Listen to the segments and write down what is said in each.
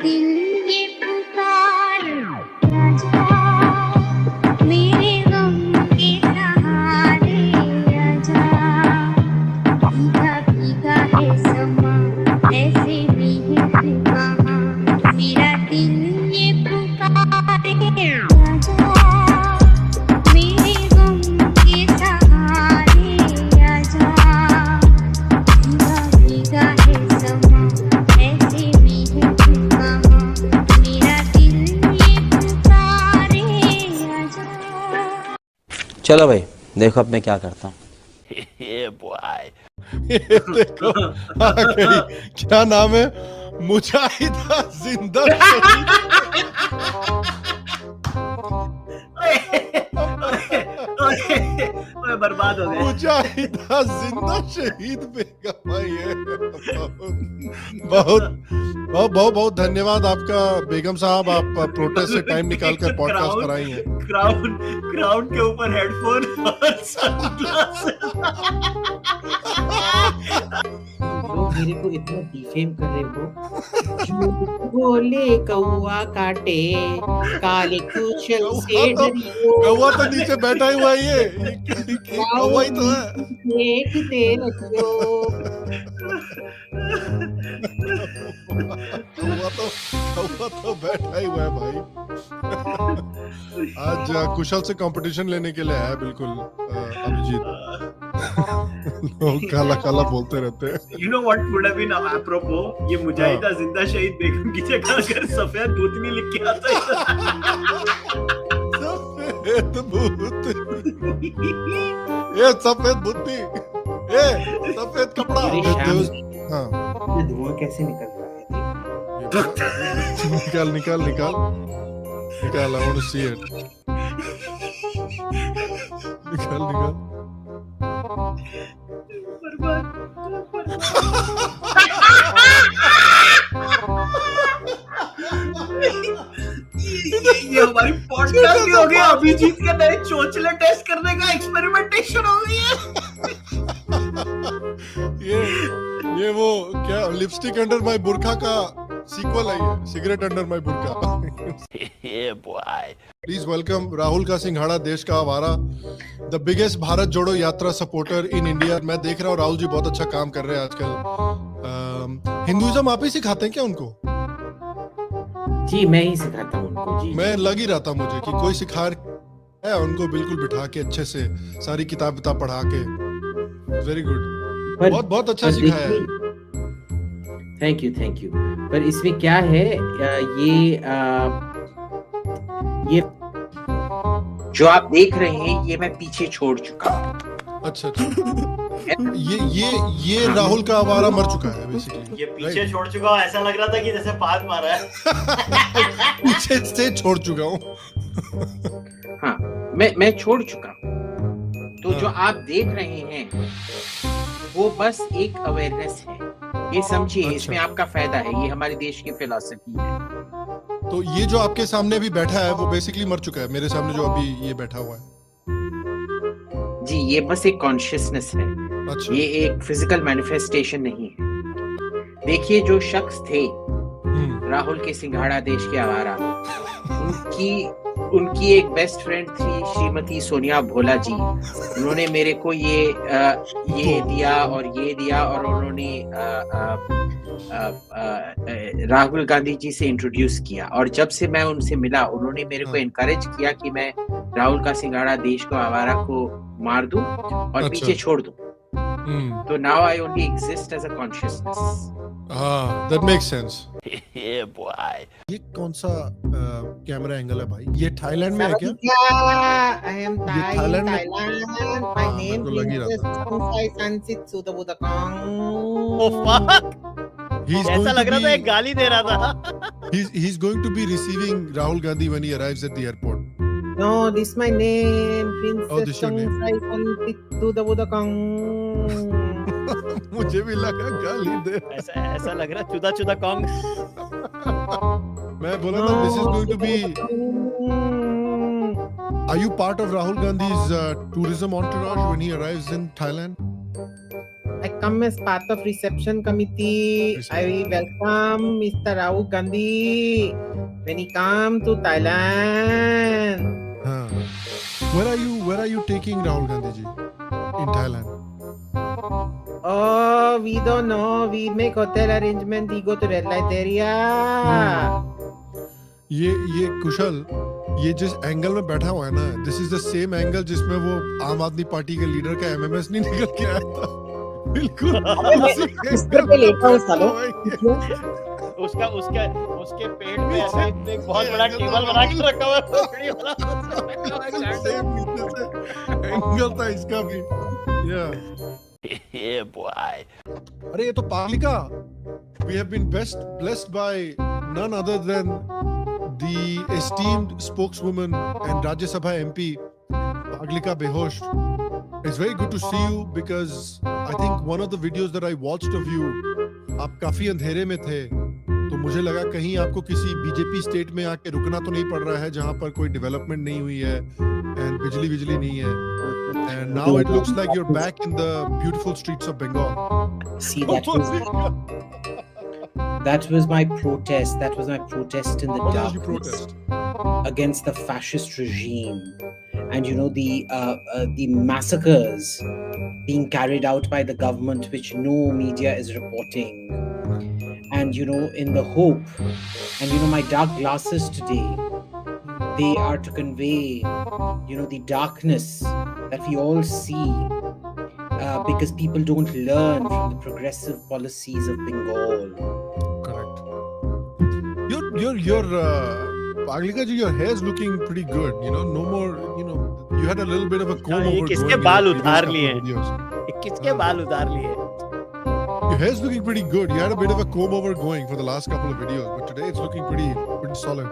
दिल ये पुकारे आजा, मेरे गम के सहारे आजा। भीगा भीगा है समा, ऐसे में है फिर कहाँ, मेरा दिल ये पुकारे आजा, मेरे गम के सहारे आजा। भीगा भीगा है समा, ऐसे में है फिर कहाँ, मेरा दिल ये पुकारे आजा। चलो भाई, देखो अब मैं क्या करता हूँ। ये बॉय देखो आ गई, क्या नाम है, मुजाहिदा जिंदा शहीद। ओए बर्बाद हो गए। मुजाहिदा जिंदा शहीद बेगम भाई है। बहुत बहुत बहुत बहुत धन्यवाद आपका बेगम साहब, आप प्रोटेस्ट से टाइम निकाल कर पॉडकास्ट पर आई हैं। क्राउन के ऊपर हेडफोन और सनग्लासेस। लोग मेरे को इतना डिफेम कर रहे हो। झूठ बोले कौआ काटे, काले कुशल से डरियो। कौवा तो नीचे बैठा हुआ है, ये कौवा ही तो है। देखते रहियो। कौवा तो बैठा ही हुआ है भाई। आज कुशल से कंपटीशन लेने के लिए है बिल्कुल अभिजीत। लोग काला काला बोलते रहते हैं। You know what would have been apropos? ये मुजाहिदा जिंदा शहीद बेगम की जगह अगर सफेद भूतनी लिख के आता है। सफेद भूतनी, ये सफेद भूतनी, ये सफेद कपड़ा। अरे श्याम, हाँ ये धुआं कैसे निकल रहा है? निकाल निकाल निकाल निकाल, I want to see it. निकाल निकाल। ये हमारी पॉडकास्ट भी हो गया, अभिजीत के नए चोचले टेस्ट करने का एक्सपेरिमेंटेशन हो गई है। ये वो क्या लिपस्टिक अंडर माय बुरखा का सीक्वल है, ये सिगरेट अंडर माय बुरखा। ये बॉय प्लीज वेलकम राहुल का सिंघाड़ा, देश का आवारा, द बिगेस्ट भारत जोड़ो यात्रा सपोर्टर इन इंडिया। मैं देख रहा हूँ राहुल जी बहुत अच्छा काम कर रहे हैं आजकल। हिंदुइज्म आप ही सिखाते हैं क्या उनको? जी मैं ही सिखाता हूँ उनको। जी मैं लग ही रहा था मुझे कि कोई सिखा है उनको, बिल्कुल बिठा के अच्छे से सारी किताब पढ़ा के। वेरी गुड, बहुत बहुत अच्छा सिखाया है। Thank you. पर इसमें क्या है, ये जो आप देख रहे हैं ये मैं पीछे छोड़ चुका हूँ। अच्छा ये राहुल का आवारा मर चुका है बेसिकली। ये पीछे छोड़ चुका हूँ, ऐसा लग रहा था कि जैसे पाद मारा है। पीछे से छोड़ चुका हूँ। हाँ मैं छोड़ चुका हूँ। तो जो आप देख रहे हैं वो बस एक अवेयरनेस है, ये समझिए। अच्छा। इसमें आपका फायदा है, ये हमारे देश की फिलॉसफी है। तो ये जो आपके सामने अभी बैठा है वो बेसिकली मर चुका है, मेरे सामने जो अभी ये बैठा हुआ है। जी ये बस एक कॉन्शियसनेस है। अच्छा। ये एक फिजिकल मैनिफेस्टेशन नहीं है। देखिए जो शख्स थे राहुल के सिंघाड़ा देश के आवारा, उनकी एक बेस्ट फ्रेंड थी श्रीमती सोनिया भोला जी। उन्होंने मेरे को ये दिया और ये दिया, और उन्होंने राहुल गांधी जी से इंट्रोड्यूस किया। और जब से मैं उनसे मिला, उन्होंने मेरे को एनकरेज किया कि मैं राहुल का सिंघाड़ा देश को आवारा को मार दूं और पीछे छोड़ दूं। तो now I only exist as a consciousness. हाँ, that makes sense. ये बॉय ये कौन सा कैमरा एंगल है भाई? ये थाईलैंड में है क्या? I am ये थाईलैंड में? Thailand. My हाँ, name मेरे को लग ही रहा is था। Sangsai Sansit Sudabudakang. Oh fuck, He's ऐसा going लग to रहा था be- एक गाली दे रहा था। He's going to be receiving Rahul Gandhi when he arrives at the airport. No, this my name, Oh, Princess this your name. Sangsai Sansit Sudabudakang. मुझे भी लगा गाली दे। ऐसा लग रहा चुदा चुदा कॉन्ग। मैं बोला ना, this is going to be. Are you part of Rahul Gandhi's tourism entourage when he arrives in Thailand? I come as part of reception committee. I welcome Mr. Rahul Gandhi when he come to Thailand. Where are you taking Rahul Gandhi ji in Thailand? Oh, we don't know. We make hotel arrangement. We go to red light area. ये कुशल ये जिस angle में बैठा हुआ है ना, this is the same angle जिसमें वो आम आदमी पार्टी के लीडर का एमएमएस नहीं निकल के आया था। बिल्कुल उसके पेट में ऐसे एक बहुत बड़ा टेबल बना के रखा हुआ है एंगल था इसका भी। अरे ये तो पागलिका। We have been blessed by none other than the esteemed spokeswoman and Rajya Sabha MP Paglika Behosh. It's very good to see you because I think one of the videos that I watched of you, आप काफी अंधेरे में थे, तो मुझे लगा कहीं आपको किसी बीजेपी स्टेट में आके रुकना तो नहीं पड़ रहा है जहां पर कोई डेवलपमेंट नहीं हुई है and बिजली नहीं है, and now it looks like you're back in the beautiful streets of Bengal. See, that was my protest. That was my protest in the How did you darkness protest? against the fascist regime, and the massacres being carried out by the government, which no media is reporting. And in the hope, and my dark glasses today, they are to convey, the darkness that we all see, because people don't learn from the progressive policies of Bengal. Correct. Your Paglika ji, your hair is looking pretty good. No more. You had a little bit of a comb over. ये किसके बाल उतार लिए? किसके बाल उतार लिए? Your hair is looking pretty good. You had a bit of a comb over going for the last couple of videos, but today it's looking pretty solid.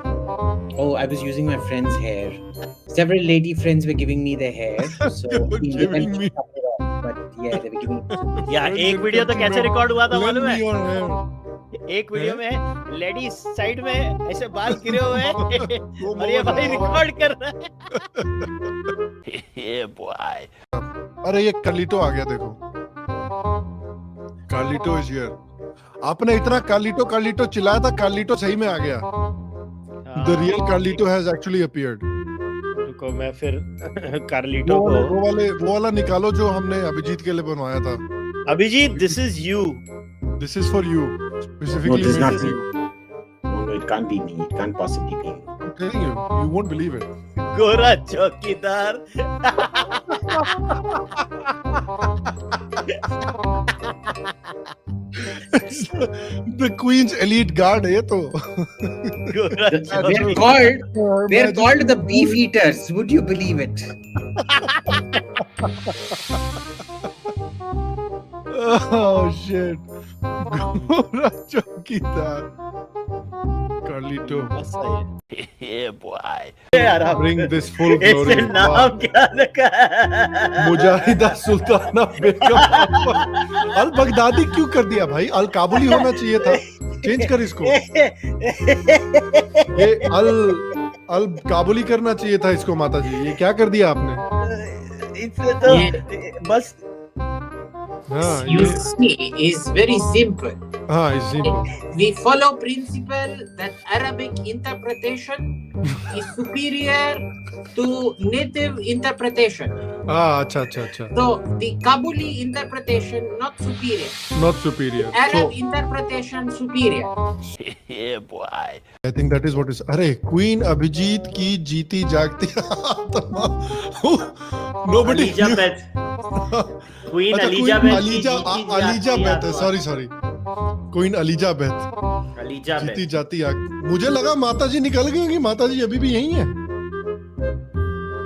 Oh, I was using my friend's hair. Several lady friends were giving me their hair, so They were giving me. But yeah, they were giving me. यार एक video तो कैसे record हुआ था मालूम है? Lend me your hair. एक video में लेडी साइड में ऐसे बाल गिरे हुए हैं और ये भाई रिकॉर्ड कर रहा है। अरे ये कार्लिटो आ गया, देखो कार्लिटो इज हियर। आपने इतना कार्लिटो चिल्लाया था, कार्लिटो सही में आ गया। The real Carlito has actually appeared. रुको मैं फिर कार्लिटो को वो वाला निकालो जो हमने अभिजीत के लिए बनवाया था। Abhijit, this is you. This is for you No, specifically. this is not for me. No, it can't be me. It can't possibly be you. I'm telling you, you won't believe it. गोरा चौकीदार। The Queen's elite guard है ये तो। गोरा They're called the beef eaters. Would you believe it? Oh shit. गोरा चौकीदार Carlito. Bring this full glory. नाम क्या रखा है? मुजाहिदा सुल्ताना बेगम। अल बगदादी क्यों कर दिया भाई? अल काबुली होना चाहिए था। चेंज कर इसको। ये अल काबुली करना चाहिए था इसको माता जी। ये क्या कर दिया आपने? इससे तो बस हाँ, You see, it's very simple. हाँ, it's simple. We follow principle that Arabic interpretation is superior to native interpretation. हाँ, अच्छा। So the Kabuli interpretation not superior. Not superior. Arab interpretation superior. I think that is what is. अरे Queen Abhijit की जीती जागती आत्मा। Nobody. Elizabeth, queen Elizabeth है। Sorry queen Elizabeth जीती जाती आग। मुझे लगा माता जी निकल गई होंगी। माता जी अभी भी यही है।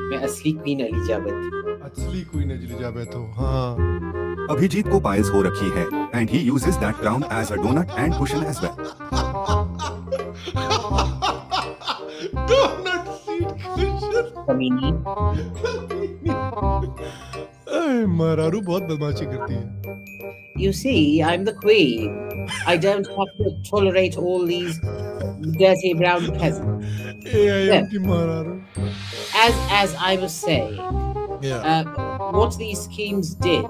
मैं असली क्वीन एलिजाबेथ। असली क्वीन एलिजाबेथ हो। हाँ। अभिजीत को पायल्स हो रखी है and he uses that crown as a donut and cushion as well. Donut seat cushion. कमीनी। मरारू बहुत बदमाशी करती है। You see, I'm the queen. I don't have to tolerate all these dirty brown peasants. AIM की मरारू। As I was saying, Yeah. what these schemes did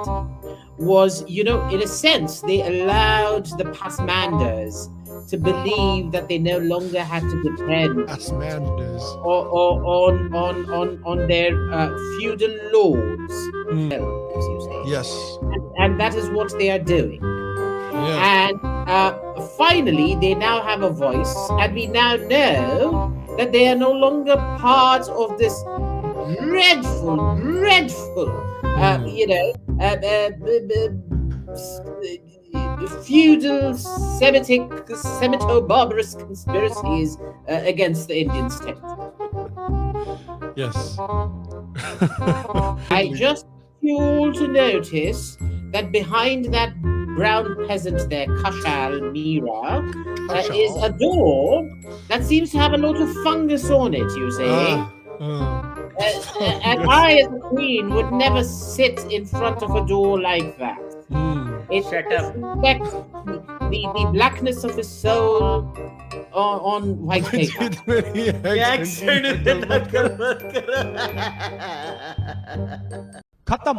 was, you know, in a sense, they allowed the Pasmanders to believe that they no longer had to depend Asmandas. on their feudal lords, as you say. Yes. And that is what they are doing. Yeah. And finally, they now have a voice, and we now know that they are no longer part of this dreadful, feudal, Semito-barbarous conspiracies against the Indian state. Yes. I just want you all to notice that behind that brown peasant there, Kashal Mira, is a door that seems to have a lot of fungus on it, you see. And I, as a queen, would never sit in front of a door like that. It reflects the blackness of his soul on white paper. accent खत्म